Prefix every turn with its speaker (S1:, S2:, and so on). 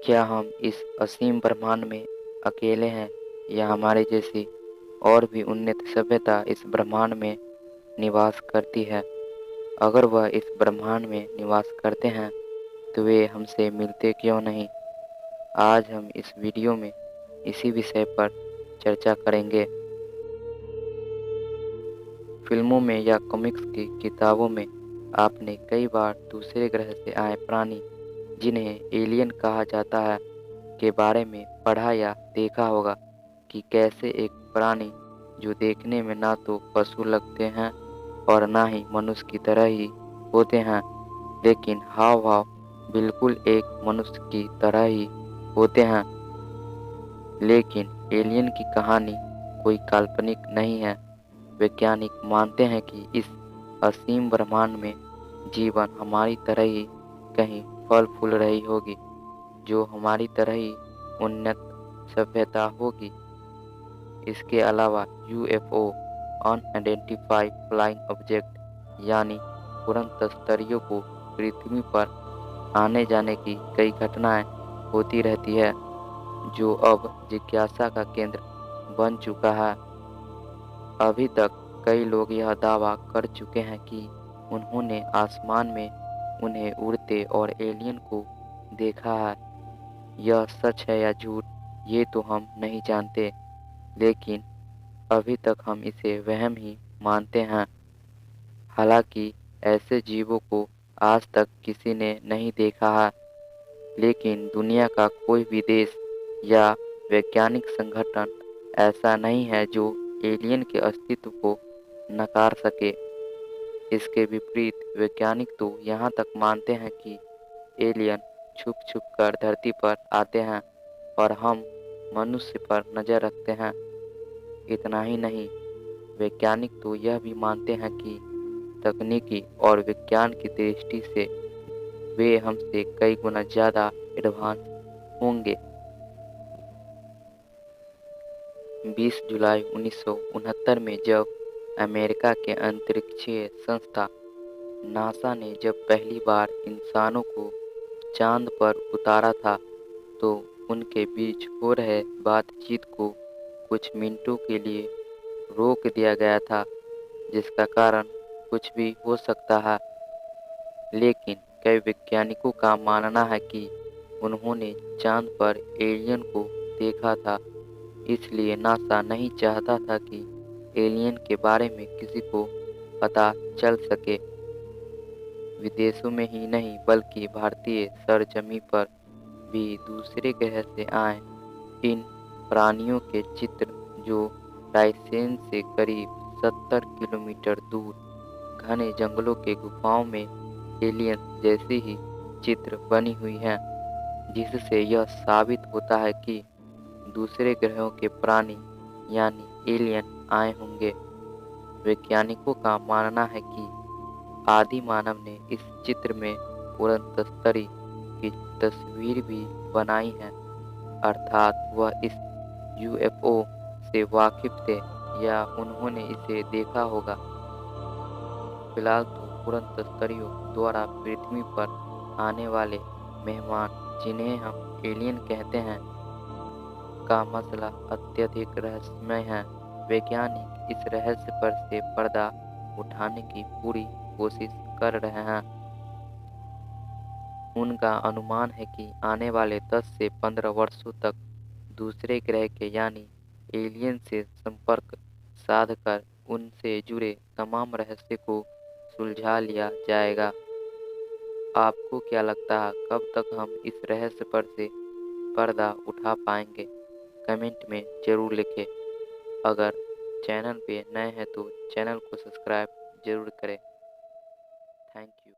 S1: क्या हम इस असीम ब्रह्मांड में अकेले हैं या हमारे जैसी और भी उन्नत सभ्यता इस ब्रह्मांड में निवास करती है? अगर वह इस ब्रह्मांड में निवास करते हैं तो वे हमसे मिलते क्यों नहीं? आज हम इस वीडियो में इसी विषय पर चर्चा करेंगे। फिल्मों में या कॉमिक्स की किताबों में आपने कई बार दूसरे ग्रह से आए प्राणी, जिन्हें एलियन कहा जाता है, के बारे में पढ़ा या देखा होगा कि कैसे एक प्राणी जो देखने में ना तो पशु लगते हैं और ना ही मनुष्य की तरह ही होते हैं, लेकिन हाव भाव बिल्कुल एक मनुष्य की तरह ही होते हैं। लेकिन एलियन की कहानी कोई काल्पनिक नहीं है। वैज्ञानिक मानते हैं कि इस असीम ब्रह्मांड में जीवन हमारी तरह ही कहीं फल फूल रही होगी, जो हमारी तरह ही उन्नत सभ्यता होगी। इसके अलावा यूएफओ, अनआइडेंटिफाइड फ्लाइंग ऑब्जेक्ट यानी उड़न तस्तरियों को पृथ्वी पर आने जाने की कई घटनाएं होती रहती है, जो अब जिज्ञासा का केंद्र बन चुका है। अभी तक कई लोग यह दावा कर चुके हैं कि उन्होंने आसमान में उन्हें उड़ते और एलियन को देखा है। यह सच है या झूठ, ये तो हम नहीं जानते, लेकिन अभी तक हम इसे वहम ही मानते हैं। हालांकि ऐसे जीवों को आज तक किसी ने नहीं देखा है, लेकिन दुनिया का कोई भी देश या वैज्ञानिक संगठन ऐसा नहीं है जो एलियन के अस्तित्व को नकार सके। इसके विपरीत वैज्ञानिक तो यहाँ तक मानते हैं कि एलियन छुप छुप कर धरती पर आते हैं और हम मनुष्य पर नजर रखते हैं। इतना ही नहीं, वैज्ञानिक तो यह भी मानते हैं कि तकनीकी और विज्ञान की दृष्टि से वे हमसे कई गुना ज़्यादा एडवांस होंगे। 20 जुलाई 1969 में जब अमेरिका के अंतरिक्षीय संस्था नासा ने जब पहली बार इंसानों को चांद पर उतारा था, तो उनके बीच हो रहे बातचीत को कुछ मिनटों के लिए रोक दिया गया था, जिसका कारण कुछ भी हो सकता है। लेकिन कई वैज्ञानिकों का मानना है कि उन्होंने चांद पर एलियन को देखा था, इसलिए नासा नहीं चाहता था कि एलियन के बारे में किसी को पता चल सके। विदेशों में ही नहीं बल्कि भारतीय सरजमी पर भी दूसरे ग्रह से आए इन प्राणियों के चित्र, जो रायसेन से करीब 70 किलोमीटर दूर घने जंगलों के गुफाओं में एलियन जैसी ही चित्र बनी हुई हैं, जिससे यह साबित होता है कि दूसरे ग्रहों के प्राणी यानी एलियन आए होंगे। वैज्ञानिकों का मानना है कि आदि मानव ने इस चित्र में उड़न तस्तरी की तस्वीर भी बनाई है, अर्थात वह इस यूएफओ से वाकिफ थे या उन्होंने इसे देखा होगा। फिलहाल तो उड़न तस्तरियों द्वारा पृथ्वी पर आने वाले मेहमान, जिन्हें हम एलियन कहते हैं, का मसला अत्यधिक रहस्यमय है। वैज्ञानिक इस रहस्य पर से पर्दा उठाने की पूरी कोशिश कर रहे हैं। उनका अनुमान है कि आने वाले 10 से 15 वर्षों तक दूसरे ग्रह के यानी एलियन से संपर्क साधकर उनसे जुड़े तमाम रहस्य को सुलझा लिया जाएगा। आपको क्या लगता है, कब तक हम इस रहस्य पर से पर्दा उठा पाएंगे? कमेंट में ज़रूर लिखें। अगर चैनल पे नए हैं तो चैनल को सब्सक्राइब जरूर करें। Thank you.